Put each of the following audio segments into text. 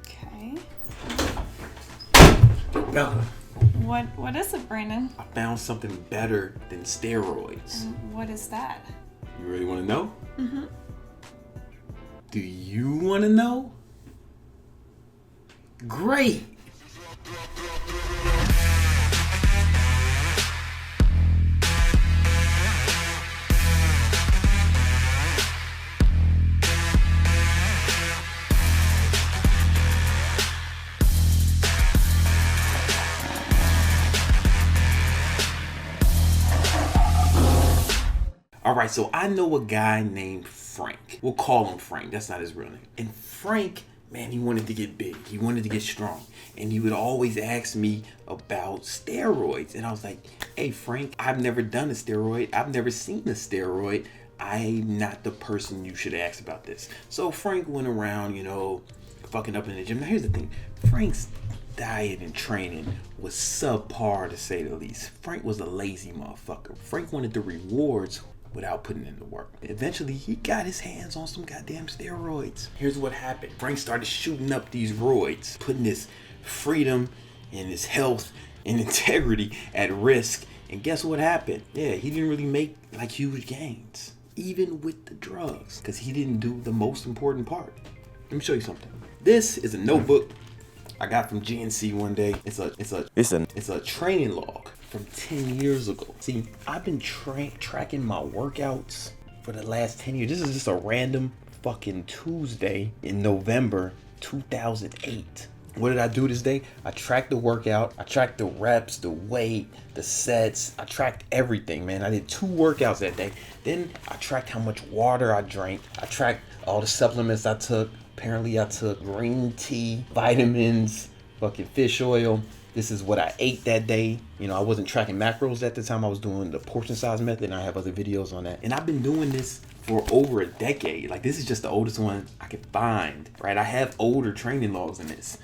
Okay. Bella, What is it, Brandon? I found something better than steroids. And what is that? You really want to know? Mm-hmm. Do you want to know? Great! Alright, so I know a guy named Frank. We'll call him Frank. That's not his real name. And Frank, man, he wanted to get big. He wanted to get strong. And he would always ask me about steroids. And I was like, hey, Frank, I've never done a steroid. I've never seen a steroid. I'm not the person you should ask about this. So Frank went around, fucking up in the gym. Now, here's the thing. Frank's diet and training was subpar, to say the least. Frank was a lazy motherfucker. Frank wanted the rewards without putting in the work. Eventually, he got his hands on some goddamn steroids. Here's what happened. Frank started shooting up these roids, putting his freedom and his health and integrity at risk. And guess what happened? Yeah, he didn't really make like huge gains, even with the drugs, because he didn't do the most important part. Let me show you something. This is a notebook I got from GNC one day. It's a training log from 10 years ago. See, I've been tracking my workouts for the last 10 years. This is just a random fucking Tuesday in November 2008. What did I do this day? I tracked the workout. I tracked the reps, the weight, the sets. I tracked everything, man. I did 2 workouts that day. Then I tracked how much water I drank. I tracked all the supplements I took. Apparently I took green tea, vitamins, fucking fish oil. This is what I ate that day. I wasn't tracking macros at the time. I was doing the portion size method, and I have other videos on that. And I've been doing this for over a decade. Like, this is just the oldest one I could find, right? I have older training logs in this.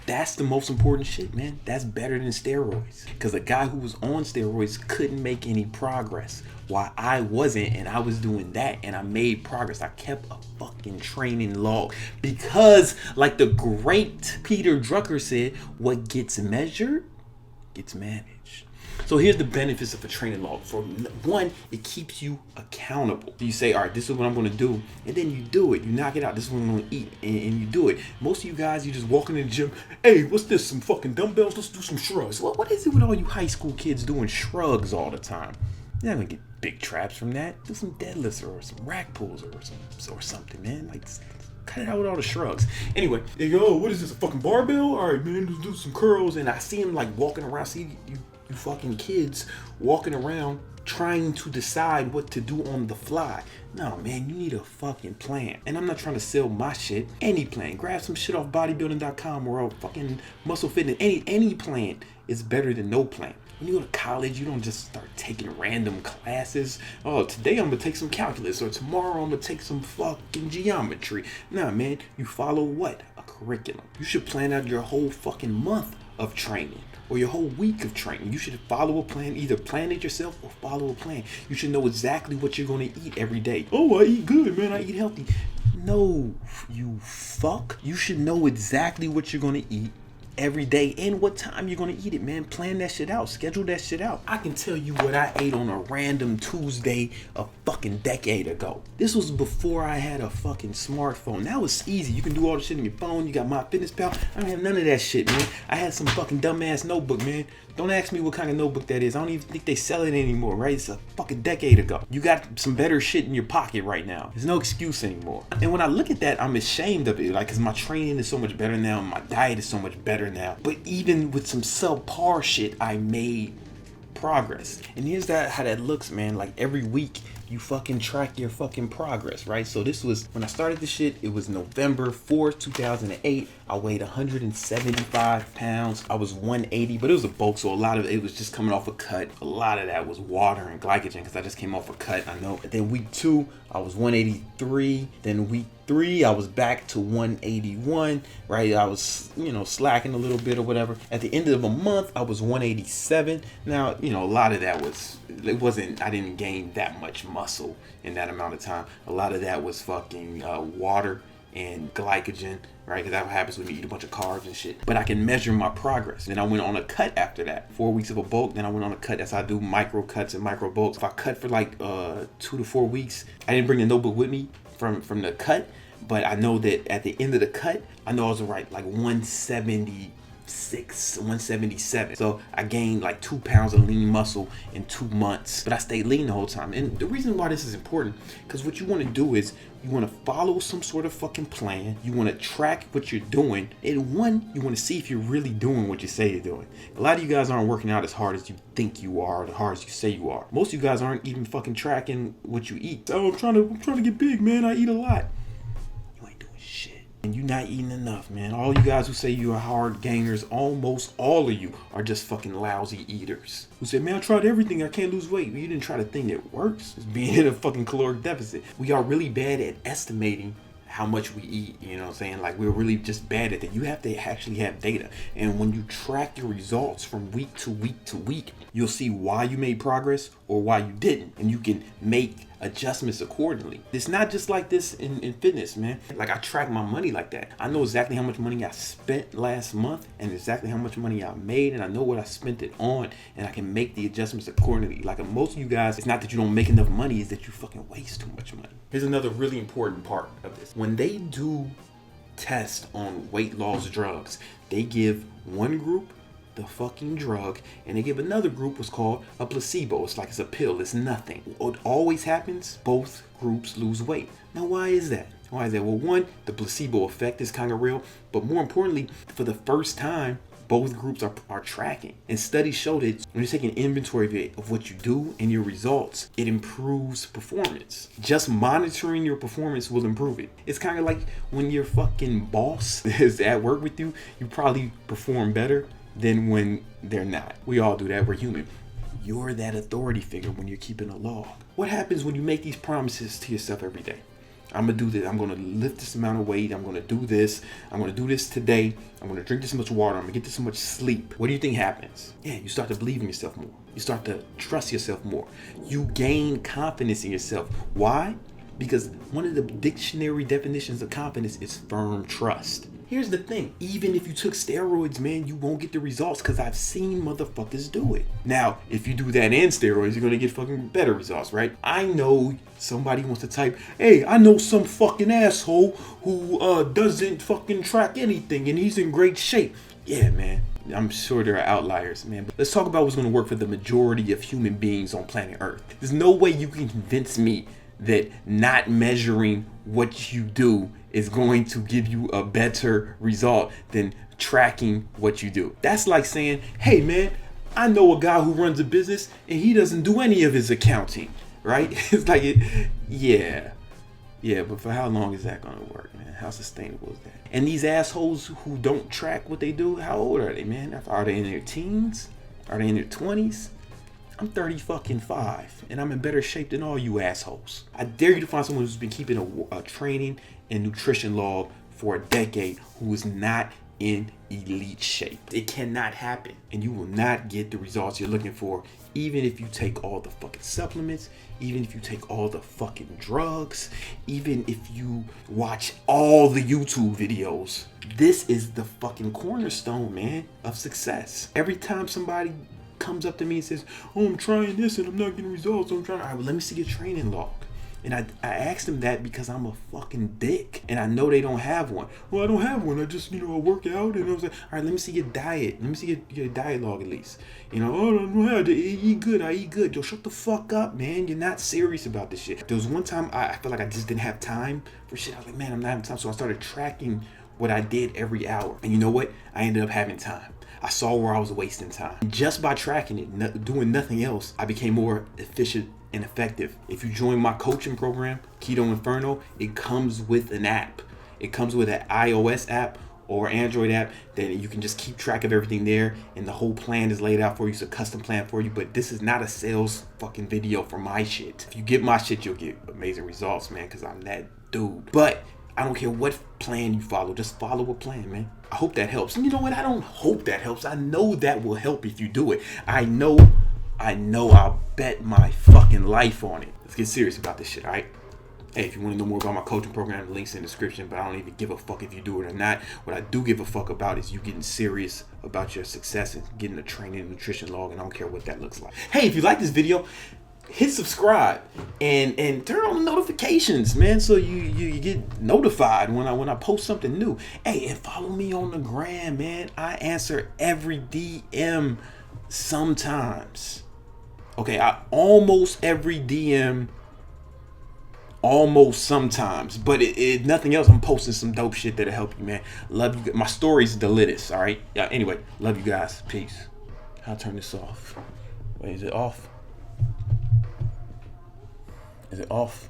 That's the most important shit, man. That's better than steroids. Because a guy who was on steroids couldn't make any progress, while I wasn't, and I was doing that, and I made progress. I kept a fucking training log. Because, like the great Peter Drucker said, what gets measured gets managed. So here's the benefits of a training log. For one, it keeps you accountable. You say, all right, this is what I'm going to do. And then you do it. You knock it out. This is what I'm going to eat. And you do it. Most of you guys, you just walk in the gym. Hey, what's this? Some fucking dumbbells? Let's do some shrugs. What is it with all you high school kids doing shrugs all the time? You're not going to get big traps from that. Do some deadlifts or some rack pulls or something, man. Like, cut it out with all the shrugs. Anyway, they go, oh, what is this, a fucking barbell? All right, man, let's do some curls. And I see him like walking around. See you fucking kids walking around trying to decide what to do on the fly. No, man, you need a fucking plan. And I'm not trying to sell my shit. Any plan. Grab some shit off bodybuilding.com or fucking Muscle Fitness. Any plan is better than no plan. When you go to college, you don't just start taking random classes. Oh, today I'm going to take some calculus, or tomorrow I'm going to take some fucking geometry. Nah, man, you follow what? A curriculum. You should plan out your whole fucking month of training, or your whole week of training. You should follow a plan. Either plan it yourself or follow a plan. You should know exactly what you're going to eat every day. Oh, I eat good, man. I eat healthy. No, you fuck. You should know exactly what you're going to eat every day and what time you're gonna eat it, man. Plan that shit out. Schedule that shit out. I can tell you what I ate on a random Tuesday a fucking decade ago. This was before I had a fucking smartphone. Now it's easy. You can do all the shit on your phone. You got MyFitnessPal. I don't have none of that shit, man. I had some fucking dumbass notebook, man. Don't ask me what kind of notebook that is. I don't even think they sell it anymore, right? It's a fucking decade ago. You got some better shit in your pocket right now. There's no excuse anymore. And when I look at that, I'm ashamed of it. Like, cause my training is so much better now. My diet is so much better now. But even with some subpar shit, I made progress. And here's how that looks, man. Like, every week you fucking track your fucking progress, right? So this was, when I started this shit, it was November 4th, 2008. I weighed 175 pounds. I was 180, but it was a bulk, so a lot of it was just coming off a cut. A lot of that was water and glycogen, because I just came off a cut, I know. And then week 2, I was 183. Then week 3, I was back to 181, right? I was, slacking a little bit or whatever. At the end of a month, I was 187. Now, a lot of that I didn't gain that much muscle in that amount of time. A lot of that was fucking water and glycogen, right? Because that's what happens when you eat a bunch of carbs and shit. But I can measure my progress. Then I went on a cut after that. 4 weeks of a bulk. Then I went on a cut. That's how I do micro cuts and micro bulks. If I cut for like 2 to 4 weeks, I didn't bring the notebook with me from the cut. But I know that at the end of the cut, I know I was right like 176, 177. So I gained like 2 pounds of lean muscle in 2 months. But I stayed lean the whole time. And the reason why this is important, because what you want to do is you want to follow some sort of fucking plan. You want to track what you're doing. And one, you want to see if you're really doing what you say you're doing. A lot of you guys aren't working out as hard as you think you are, or as hard as you say you are. Most of you guys aren't even fucking tracking what you eat. Oh, I'm trying to get big, man. I eat a lot. And you're not eating enough, man. All you guys who say you are hard gainers, almost all of you are just fucking lousy eaters. Who say, man, I tried everything, I can't lose weight. Well, you didn't try the thing that works. It's being in a fucking caloric deficit. We are really bad at estimating how much we eat, you know what I'm saying? Like, we're really just bad at that. You have to actually have data. And when you track your results from week to week to week, you'll see why you made progress or why you didn't. And you can make adjustments accordingly. It's not just like this in fitness, man. Like, I track my money like that. I know exactly how much money I spent last month and exactly how much money I made, and I know what I spent it on, and I can make the adjustments accordingly. Like, most of you guys, it's not that you don't make enough money, it's that you fucking waste too much money. Here's another really important part of this. When they do tests on weight loss drugs, they give one group the fucking drug, and they give another group what's called a placebo. It's like it's a pill. It's nothing. What always happens, both groups lose weight. Now, why is that? Why is that? Well, one, the placebo effect is kind of real, but more importantly, for the first time, both groups are tracking. And studies show that when you take an inventory of what you do and your results, it improves performance. Just monitoring your performance will improve it. It's kind of like when your fucking boss is at work with you, you probably perform better than when they're not. We all do that. We're human. You're that authority figure when you're keeping a log. What happens when you make these promises to yourself every day? I'm gonna do this. I'm gonna lift this amount of weight. I'm gonna do this. I'm gonna do this today. I'm gonna drink this much water. I'm gonna get this much sleep. What do you think happens? Yeah, you start to believe in yourself more. You start to trust yourself more. You gain confidence in yourself. Why? Because one of the dictionary definitions of confidence is firm trust. Here's the thing, even if you took steroids, man, you won't get the results, because I've seen motherfuckers do it. Now, if you do that and steroids, you're gonna get fucking better results, right? I know somebody wants to type, hey, I know some fucking asshole who doesn't fucking track anything and he's in great shape. Yeah, man. I'm sure there are outliers, man. But let's talk about what's gonna work for the majority of human beings on planet Earth. There's no way you can convince me that not measuring what you do is going to give you a better result than tracking what you do. That's like saying, hey man, I know a guy who runs a business and he doesn't do any of his accounting, right? It's like, yeah, but for how long is that gonna work, man? How sustainable is that? And these assholes who don't track what they do, how old are they, man? Are they in their teens? Are they in their 20s? I'm 35 and I'm in better shape than all you assholes. I dare you to find someone who's been keeping a training and nutrition log for a decade who is not in elite shape. It cannot happen, and you will not get the results you're looking for, even if you take all the fucking supplements, even if you take all the fucking drugs, even if you watch all the YouTube videos. This is the fucking cornerstone, man, of success. Every time somebody comes up to me and says, oh, I'm trying this and I'm not getting results, all right, well, let me see your training log. And I asked them that because I'm a fucking dick and I know they don't have one. Well, I don't have one. I just, I work out, and I was like, all right, let me see your diet. Let me see your diet log at least. Oh, I don't have to eat good. I eat good. Yo, shut the fuck up, man. You're not serious about this shit. There was one time I felt like I just didn't have time for shit. I was like, man, I'm not having time. So I started tracking what I did every hour. And you know what? I ended up having time. I saw where I was wasting time. Just by tracking it, doing nothing else, I became more efficient and effective. If you join my coaching program, Keto Inferno, it comes with an app. It comes with an iOS app or Android app that you can just keep track of everything there, and the whole plan is laid out for you. It's a custom plan for you, but this is not a sales fucking video for my shit. If you get my shit, you'll get amazing results, man, because I'm that dude. But I don't care what plan you follow. Just follow a plan, man. I hope that helps. And you know what? I don't hope that helps. I know that will help if you do it. I know. I'll bet my fucking life on it. Let's get serious about this shit, all right? Hey, if you want to know more about my coaching program, the link's in the description, but I don't even give a fuck if you do it or not. What I do give a fuck about is you getting serious about your success and getting a training and nutrition log, and I don't care what that looks like. Hey, if you like this video, hit subscribe and turn on the notifications, man, so you get notified when I post something new. Hey, and follow me on the gram, man. I answer every DM sometimes. Okay, almost every DM, almost sometimes, but if nothing else, I'm posting some dope shit that'll help you, man. Love you. My story's the littest, all right? Yeah. Anyway, love you guys. Peace. I'll turn this off. Wait, is it off? Is it off?